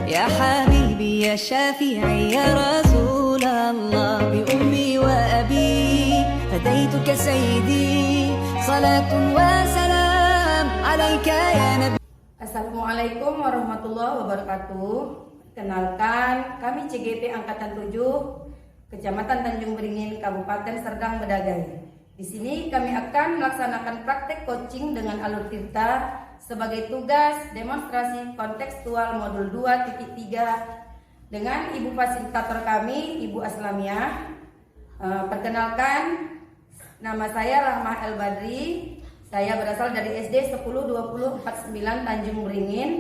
يا حبيبي يا شافعي يا رسول الله بأمي وأبي فديتك سيدي صلاة وسلام عليك يا نبي. Assalamualaikum warahmatullahi wabarakatuh. Kenalkan, kami CGP Angkatan 7, Kecamatan Tanjung Beringin, Kabupaten Serdang Bedagai. Di sini kami akan melaksanakan praktek coaching dengan alur tirta sebagai tugas demonstrasi kontekstual modul 2.3 dengan ibu fasilitator kami, Ibu Aslamiyah. Perkenalkan, nama saya Rahmah El Badri. Saya berasal dari SD 102049 Tanjung Beringin.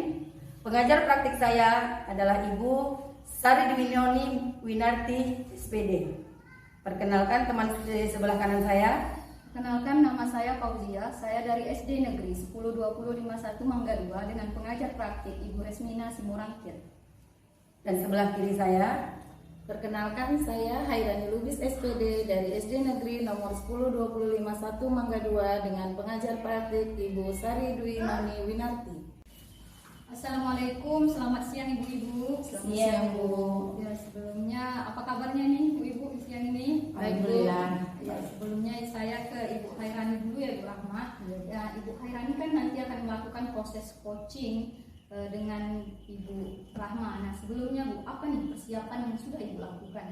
Pengajar praktik saya adalah Ibu Sari Dwinoni Winarti SPD. Perkenalkan teman di sebelah kanan saya. Perkenalkan, nama saya Fauzia. Saya dari SD Negeri 102051 Mangga 2 dengan pengajar praktik Ibu Resmina Simurangkir. Dan sebelah kiri saya. Perkenalkan, saya Hairani Lubis SPD dari SD Negeri nomor 102051 Mangga 2 dengan pengajar praktik Ibu Sari Dwinoni Winarti. Assalamualaikum, selamat siang ibu-ibu. Selamat siang Bu. Ya, sebelumnya apa kabarnya nih ibu-ibu siang ini? Alhamdulillah. Ya, sebelumnya saya ke Ibu Hairani dulu ya Bu Rahma. Ya, Ibu Hairani kan nanti akan melakukan proses coaching dengan Ibu Rahma. Nah, sebelumnya Bu, apa nih persiapan yang sudah Ibu lakukan?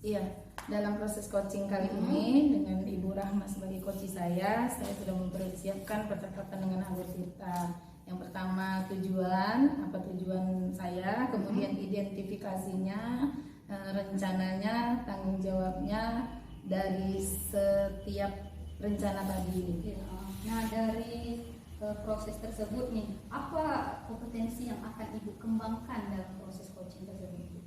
Iya, dalam proses coaching kali ini dengan Ibu Rahma sebagai coach saya sudah mempersiapkan percakapan dengan alur tirta. Yang pertama tujuan saya, kemudian identifikasinya, rencananya, tanggung jawabnya dari setiap rencana tadi. Nah, dari proses tersebut nih, apa kompetensi yang akan Ibu kembangkan dalam proses coaching tersebut?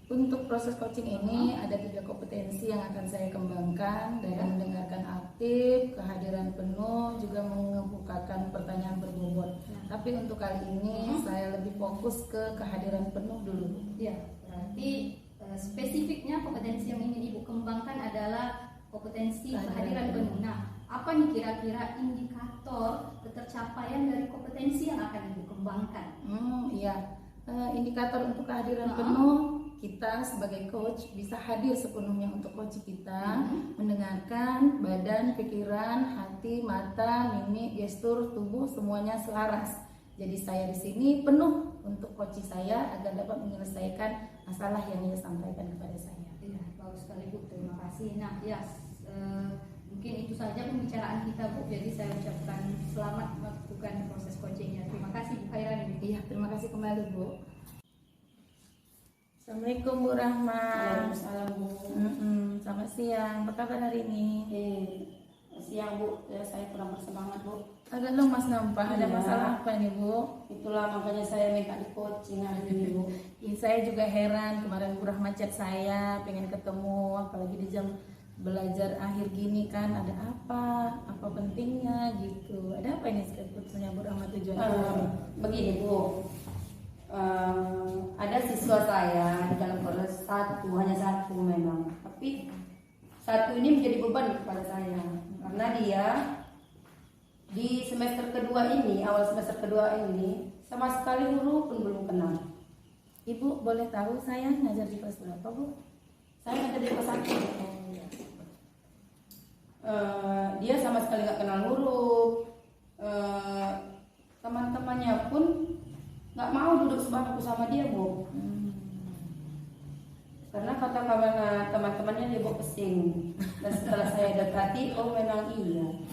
Untuk proses coaching ini ada 3 kompetensi yang akan saya kembangkan dalam mendengarkan aktif, kehadiran penuh, juga mengemukakan pertanyaan berbobot. Tapi untuk kali ini saya lebih fokus ke kehadiran penuh dulu. Ya, berarti spesifiknya kompetensi yang ingin Ibu kembangkan adalah kompetensi kehadiran penuh. Nah, apa nih kira-kira indikator ketercapaian dari kompetensi yang akan Ibu kembangkan? Indikator untuk kehadiran penuh, kita sebagai coach bisa hadir sepenuhnya untuk coach kita, mendengarkan badan, pikiran, hati, mata, mimik, gestur, tubuh semuanya selaras. Jadi saya di sini penuh untuk coach saya agar dapat menyelesaikan masalah yang ia sampaikan kepada saya. Iya, bagus sekali Bu, terima kasih. Nah, ya mungkin itu saja pembicaraan kita Bu. Jadi saya ucapkan selamat melakukan proses coachingnya. Terima kasih Bu Hairani. Iya, terima kasih kembali Bu. Assalamualaikum Bu Rahma. Waalaikumsalam Bu. Selamat siang. Apa kabar hari ini? Siang Bu, ya, saya kurang bersemangat Bu. Agak lemas nampak. Ada Iya. masalah apa nih Bu? Itulah makanya saya minta di coaching hari ini Bu. Saya juga heran, kemarin Bu Rahma chat saya pengen ketemu, apalagi di jam belajar akhir gini kan, ada apa pentingnya gitu. Ada apa ini sebetulnya Bu Rahma tujuan? Begini Bu, ada siswa saya di dalam kelas hanya satu memang, tapi satu ini menjadi beban kepada saya karena dia di semester kedua ini, awal semester kedua ini sama sekali huruf pun belum kenal. Ibu boleh tahu saya ngajar di kelas berapa Bu? Saya ngajar di kelas 1. Dia sama sekali nggak kenal huruf. Teman-temannya pun nggak mau duduk sebangku sama dia Bu. Karena kata teman-temannya dia bawa pesing. Dan setelah saya dekati, oh memang iya.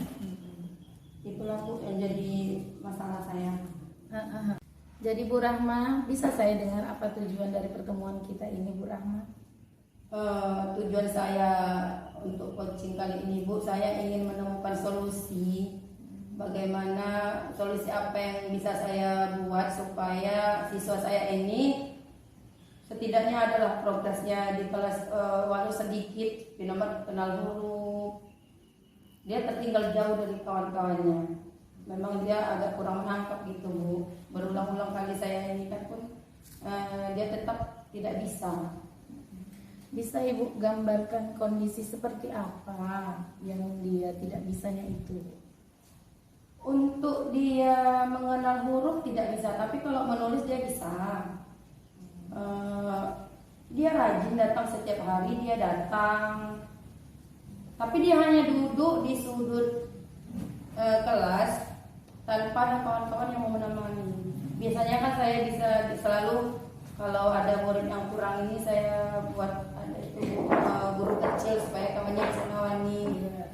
Itulah Bu yang jadi masalah saya. Jadi Bu Rahma, bisa saya dengar apa tujuan dari pertemuan kita ini Bu Rahma? Tujuan saya untuk coaching kali ini Bu, saya ingin menemukan solusi. Bagaimana solusi apa yang bisa saya buat supaya siswa saya ini setidaknya adalah progresnya di kelas, walau sedikit di nomor kenal huruf, dia tertinggal jauh dari kawan-kawannya. Memang dia agak kurang menangkap gitu Bu. Berulang-ulang kali saya ini kan pun dia tetap tidak bisa. Bisa Ibu gambarkan kondisi seperti apa yang dia tidak bisanya itu? Untuk dia mengenal huruf tidak bisa, tapi kalau menulis dia bisa. rajin datang, setiap hari dia datang. Tapi dia hanya duduk di sudut kelas tanpa ada kawan-kawan yang mau menemani. Biasanya kan saya bisa selalu kalau ada murid yang kurang ini saya buat ada itu guru kecil supaya kawannya bisa ngawani.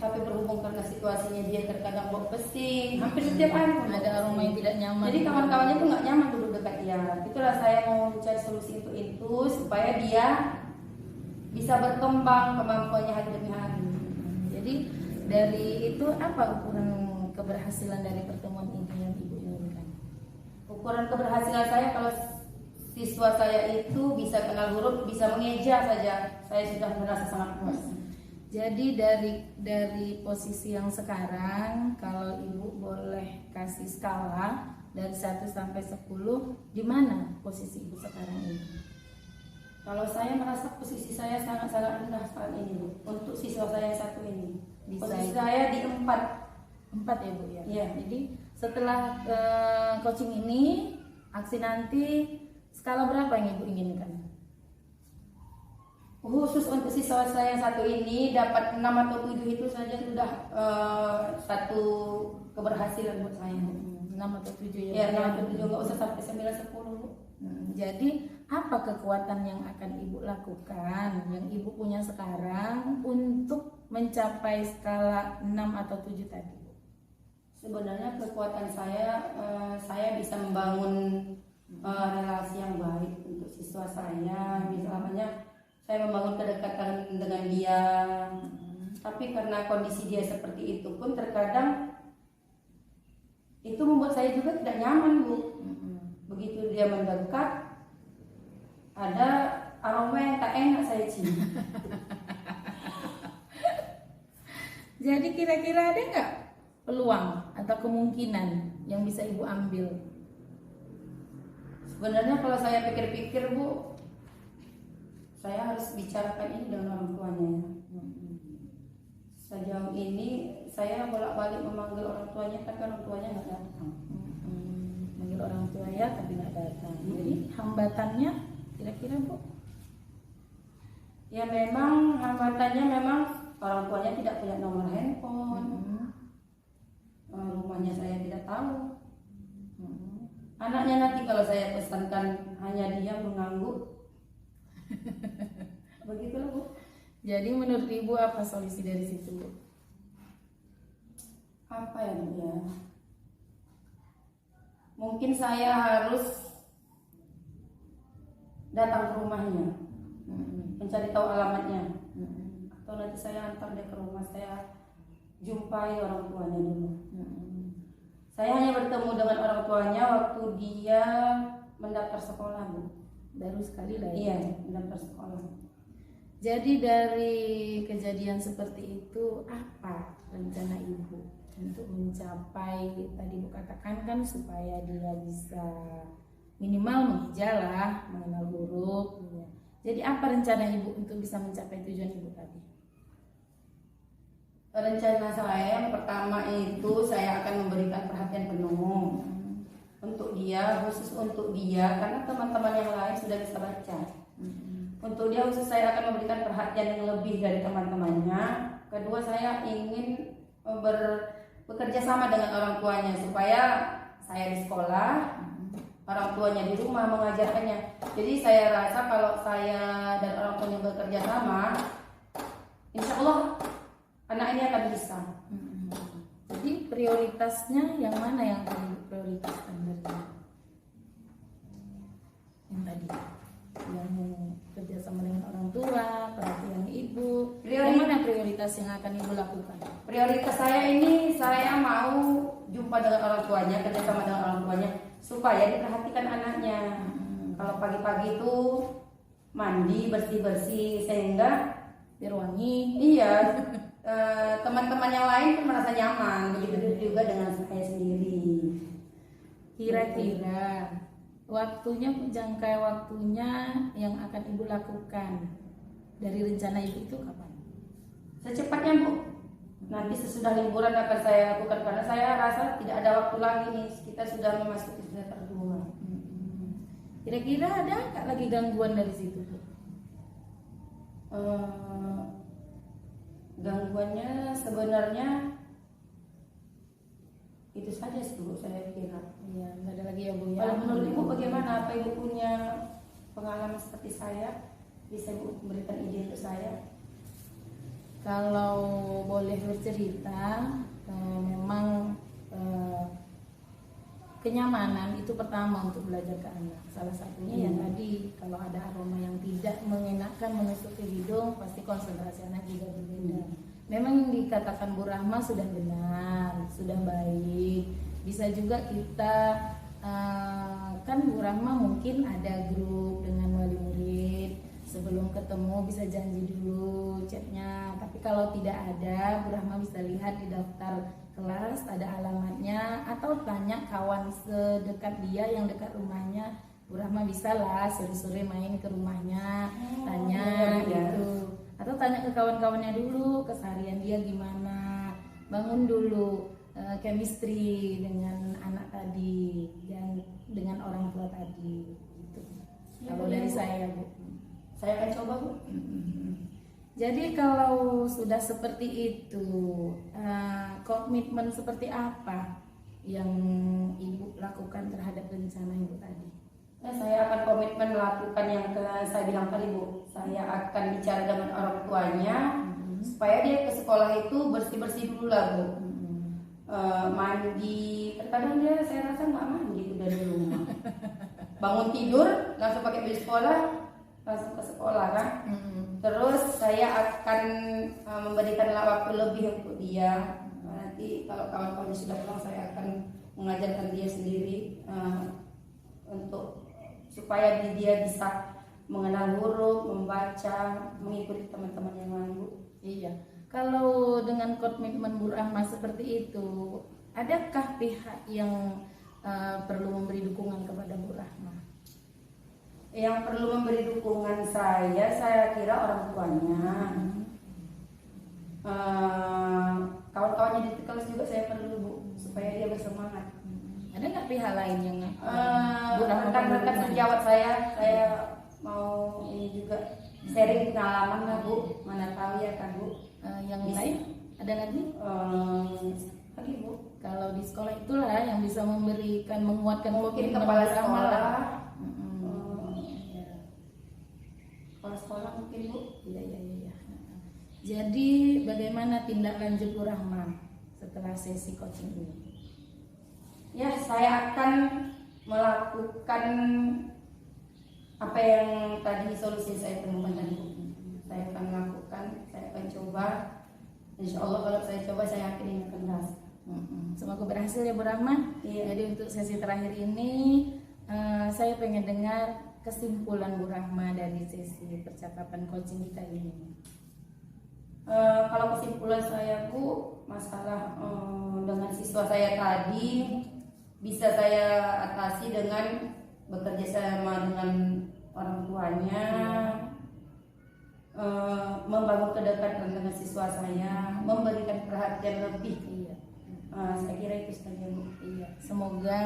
Tapi berhubung karena situasinya dia terkadang bau pesing, hampir setiap hari Ada aroma yang tidak nyaman. jadi kawan-kawannya tuh nggak nyaman duduk dekat dia. Itulah saya mau mencari solusi untuk itu supaya dia bisa berkembang kemampuannya hari demi hari. Jadi dari itu apa ukuran keberhasilan dari pertemuan ini yang Ibu inginkan? Ukuran keberhasilan saya kalau siswa saya itu bisa kenal huruf, bisa mengeja saja, saya sudah merasa sangat puas. Jadi dari posisi yang sekarang, kalau Ibu boleh kasih skala dari 1 sampai 10, di mana posisi Ibu sekarang ini? Kalau saya merasa posisi saya sangat-sangat rendah saat ini, Bu. Untuk siswa saya yang satu ini. Posisi saya di 4. 4 ya Bu ya? Iya. Jadi setelah coaching ini, aksi nanti, skala berapa yang Ibu inginkan? Khusus untuk siswa saya yang satu ini dapat 6 atau 7 itu saja sudah satu keberhasilan buat saya. 6 atau 7 Ya, ya? 6 atau 7, nggak usah sampai 9, 10, Bu. Jadi apa kekuatan yang akan Ibu lakukan, yang Ibu punya sekarang untuk mencapai skala 6 atau 7 tadi? Sebenarnya kekuatan saya bisa membangun relasi yang baik untuk siswa saya. Misalnya saya membangun kedekatan dengan dia. Tapi karena kondisi dia seperti itu pun terkadang itu membuat saya juga tidak nyaman, Bu. Begitu dia mendekat, ada aroma yang tak enak saya cium. Jadi kira-kira ada nggak peluang atau kemungkinan yang bisa Ibu ambil? Sebenarnya kalau saya pikir-pikir, Bu, saya harus bicarakan ini dengan orang tuanya. Sejauh ini saya bolak-balik memanggil orang tuanya, tapi orang tuanya nggak datang. Manggil orang tua ya, tapi nggak datang. Jadi hambatannya kira-kira Bu? Ya memang hambatannya memang orang tuanya tidak punya nomor handphone. Rumahnya saya tidak tahu. Anaknya nanti kalau saya pesankan hanya dia mengganggu. Begitulah, Bu. Jadi menurut Ibu apa solusi dari situ Bu? Apa ya, Bu ya? Mungkin saya harus datang ke rumahnya, mencari tahu alamatnya, atau nanti saya antar dia ke rumah, saya jumpai orang tuanya dulu. Saya hanya bertemu dengan orang tuanya waktu dia mendaftar sekolah, Bu. Baru sekali lah Iya, mendaftar sekolah. Jadi dari kejadian seperti itu apa rencana Ibu untuk mencapai tadi Ibu katakan kan supaya dia bisa minimal mengejalah, mengenal huruf. Ya. Jadi apa rencana Ibu untuk bisa mencapai tujuan Ibu tadi? Rencana saya yang pertama itu saya akan memberikan perhatian penuh untuk dia, khusus untuk dia, karena teman-teman yang lain sudah bisa baca. Untuk dia khusus saya akan memberikan perhatian yang lebih dari teman-temannya. Kedua, saya ingin bekerja sama dengan orang tuanya supaya saya di sekolah, orang tuanya di rumah mengajarkannya. Jadi saya rasa kalau saya dan orang tuanya bekerja sama, insya Allah anak ini akan bisa. Jadi prioritasnya yang mana yang prioritaskan dari yang tadi? Yang kerja sama dengan orang tua, perhatian Ibu. Yang mana prioritas yang akan Ibu lakukan? Prioritas saya ini saya mau jumpa dengan orang tuanya, kerja sama dengan orang tuanya supaya diperhatikan anaknya. Kalau pagi-pagi itu mandi bersih-bersih sehingga Biar wangi. iya teman-teman yang lain pun merasa nyaman. Begitu juga dengan saya sendiri. Kira-kira waktunya, jangka waktunya yang akan Ibu lakukan dari rencana Ibu itu kapan? Secepatnya, Bu. Nanti sesudah liburan akan saya lakukan karena saya rasa tidak ada waktu lagi nih. Kita sudah memasuki semester 2. Kira-kira ada nggak lagi gangguan dari situ Bu? Gangguannya sebenarnya itu saja sih Bu, saya kira. Iya, nggak ada lagi ya Bu ya. Kalau menurut Ibu bagaimana? Apa Ibu punya pengalaman seperti saya? Bisa Ibu berikan ide untuk saya? Kalau boleh bercerita, memang kenyamanan itu pertama untuk belajar ke anak. Salah satunya yang tadi, kalau ada aroma yang tidak mengenakan menusuk ke hidung, pasti konsentrasi anak juga berbeda. Memang yang dikatakan Bu Rahma sudah benar, sudah baik. Bisa juga kita kan Bu Rahma mungkin ada grup dengan wali murid. Sebelum ketemu bisa janji dulu chatnya. Tapi kalau tidak ada, Bu Rahma bisa lihat di daftar kelas ada alamatnya, atau tanya kawan sedekat dia yang dekat rumahnya. Bu Rahma bisa lah sore-sore main ke rumahnya, tanya gitu. Atau tanya ke kawan-kawannya dulu keseharian dia gimana. Bangun dulu chemistry dengan anak tadi dan dengan orang tua tadi gitu. Kalau dari saya Bu. Saya akan coba Bu. Jadi kalau sudah seperti itu, komitmen seperti apa yang Ibu lakukan terhadap rencana Ibu tadi? Nah, saya akan komitmen melakukan yang saya bilang tadi Bu. Saya akan bicara dengan orang tuanya supaya dia ke sekolah itu bersih-bersih dulu lah Bu. Mandi, terkadang dia saya rasa nggak mandi itu dari rumah. Bangun tidur langsung pakai baju sekolah, langsung ke sekolah kan. Terus saya akan memberikan waktu lebih untuk dia. Nanti kalau kawan-kawannya sudah pulang, saya akan mengajarkan dia sendiri untuk supaya dia bisa mengenal huruf, membaca, mengikuti teman-teman yang lain Bu. Iya. Kalau dengan komitmen Bu Rahma seperti itu, adakah pihak yang perlu memberi dukungan kepada Bu Rahma? Yang perlu memberi dukungan saya kira orang tuanya. Kawan-kawannya di kelas juga saya perlu Bu, supaya dia bersemangat. Ada nggak pihak lain yang rekan-rekan sejawat saya mau ini juga sharing pengalaman lah Bu, mana tahu ya kan Bu. Yang lain ada lagi? Lagi Bu, kalau di sekolah itulah yang bisa memberikan, menguatkan mungkin komitmen kepala Bu Rahma. sekolah. Kepala sekolah mungkin Bu. Iya. Jadi bagaimana tindak lanjut Bu Rahma setelah sesi coaching ini? Ya, saya akan melakukan apa yang tadi solusi saya temukan tadi. Saya akan melakukan, saya akan coba. Insya Allah kalau saya coba, saya yakin ini akan berhasil. Semoga berhasil ya Bu Rahma. Iya. Jadi untuk sesi terakhir ini saya pengen dengar kesimpulan Bu Rahma dari sesi percakapan coaching kita ini. Kalau kesimpulan saya Bu, masalah dengan siswa saya tadi bisa saya atasi dengan bekerja sama dengan orang tuanya, membangun kedekatan dengan siswa saya, memberikan perhatian lebih. Iya. Saya kira itu saja Bu. Iya. Semoga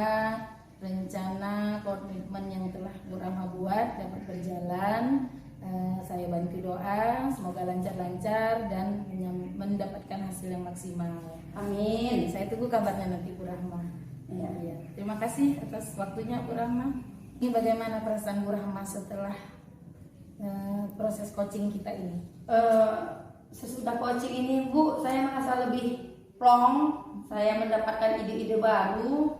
rencana komitmen yang telah Bu Rahma buat dapat berjalan. Saya bantu doa, semoga lancar-lancar dan mendapatkan hasil yang maksimal. Amin. Saya tunggu kabarnya nanti Bu Rahma. Iya. Terima kasih atas waktunya Bu Rahma. Ini bagaimana perasaan Bu Rahma setelah proses coaching kita ini? Sesudah coaching ini Bu, saya merasa lebih plong. Saya mendapatkan ide-ide baru.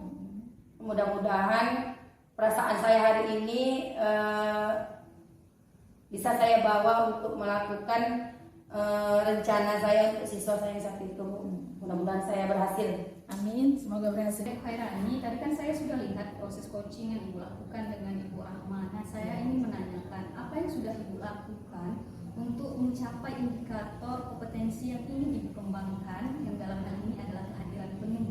Mudah-mudahan perasaan saya hari ini bisa saya bawa untuk melakukan rencana saya untuk siswa saya yang saat itu. Mudah-mudahan saya berhasil. Amin, semoga berhasil. Khairani, tadi kan saya sudah lihat proses coaching yang Ibu lakukan dengan Ibu Rahma. Nah, saya ingin menanyakan apa yang sudah Ibu lakukan untuk mencapai indikator kompetensi yang ingin Ibu kembangkan, yang dalam hal ini adalah kehadiran penuh.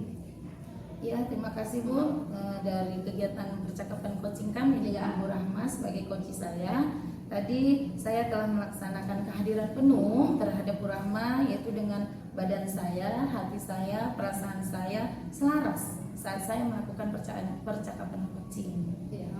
Ya, terima kasih Bu. Dari kegiatan percakapan coaching kami dengan Bu Rahma sebagai coach saya. Tadi saya telah melaksanakan kehadiran penuh terhadap Bu Rahma, yaitu dengan badan saya, hati saya, perasaan saya selaras saat saya melakukan percakapan coaching. Ya,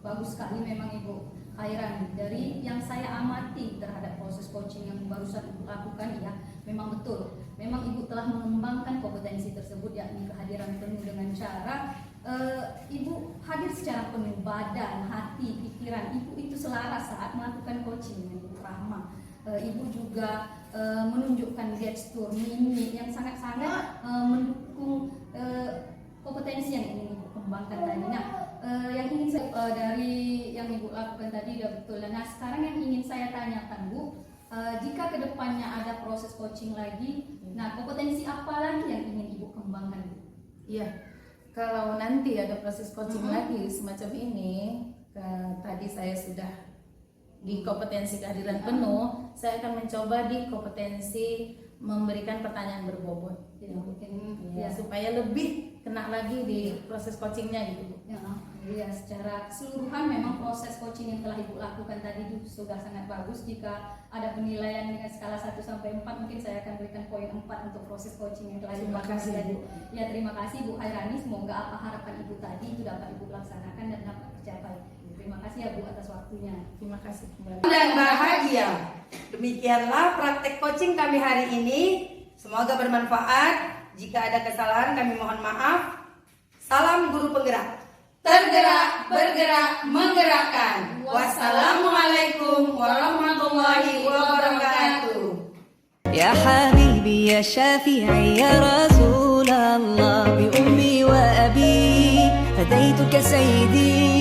bagus sekali memang Ibu. Airani, dari yang saya amati terhadap proses coaching yang barusan Ibu lakukan, ya memang betul, memang Ibu telah mengembangkan kompetensi tersebut, yakni kehadiran penuh dengan cara Ibu hadir secara penuh, badan, hati, pikiran Ibu itu selaras saat melakukan coaching dengan Ibu Rahma. Ibu juga menunjukkan gestur, mimik yang sangat-sangat mendukung kompetensi yang ingin Ibu kembangkan tadi. Nah, yang ingin saya dari yang Ibu lakukan tadi udah betul. Nah, sekarang yang ingin saya tanyakan, Bu, jika kedepannya ada proses coaching lagi, nah kompetensi apa lagi yang ingin Ibu kembangkan, Bu? Iya, kalau nanti ada proses coaching lagi semacam ini, tadi saya sudah di kompetensi kehadiran penuh, saya akan mencoba di kompetensi memberikan pertanyaan berbobot, ya, supaya lebih kena lagi di proses coachingnya gitu. Ya, secara keseluruhan memang proses coaching yang telah Ibu lakukan tadi itu sudah sangat bagus. Jika ada penilaian dengan skala 1 sampai 4, mungkin saya akan berikan poin 4 untuk proses coaching yang telah Ibu lakukan tadi. Ya, terima kasih Bu Hairani, semoga apa harapan Ibu tadi itu dapat Ibu laksanakan dan dapat tercapai. Terima kasih ya Bu atas waktunya. Terima kasih kembali. Dan bahagia. Demikianlah praktek coaching kami hari ini. Semoga bermanfaat. Jika ada kesalahan kami mohon maaf. Salam guru penggerak. Tergerak, bergerak, menggerakkan. Wassalamualaikum warahmatullahi wabarakatuh. يا حبيبي يا شافعي يا رسول الله بأمي وأبي فديتك سيدي